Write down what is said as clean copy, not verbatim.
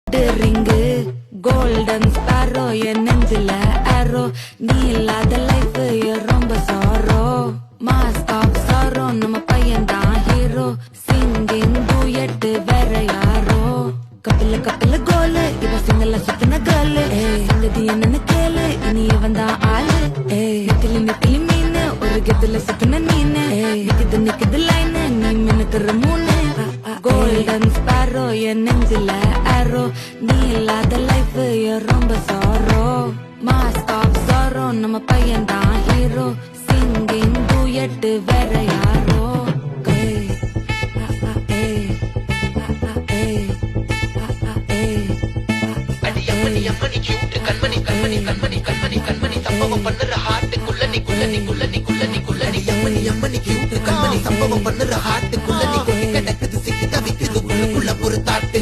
ring golden sparrow என் நெஞ்சில ஆரோ நீ இல்லாத லைஃப் ரொம்ப சாரோ மாஸ்க் ஆஃப் சாரோ நம்ம பையன் தான் ஹீரோ சிங்கிங் டூயட் வேற யாரோ கப்பில கோலு இவ சிங்கல்ல சுத்தின கேர்ளு சங்கதி என்னன்னு கேளு இனி இவன் தான் ஆளு நெத்திலி மீன் ஒரு கெத்துல சுத்தின நீனு நிக்குது லைனு நீ மினுக்குற மூணு கோல்டன் ஸ்பாரோ என் நெஞ்சில ஆரோ நீ இல்லாத லைஃப் ரொம்ப சாரோ மாஸ்க் ஆஃப் சாரோ நம்ம பையன் தான் ஹீரோ சிங்கிங் டூயட் வேற யாரோ அம்மணி கியூட் கண்மணி கண்மணி கண்மணி கண்மணி கண்மணி சம்பவம் பண்ணுற ஹார்ட்டுக்குள்ள நீ அம்மணி கியூட் கண்மணி சம்பவம் பண்ணுற ஹார்ட்டுக்குள்ள நீ கிடக்குது சிக்கி தவிக்குது உள்ளுக்குள்ள ஒரு தாட்டு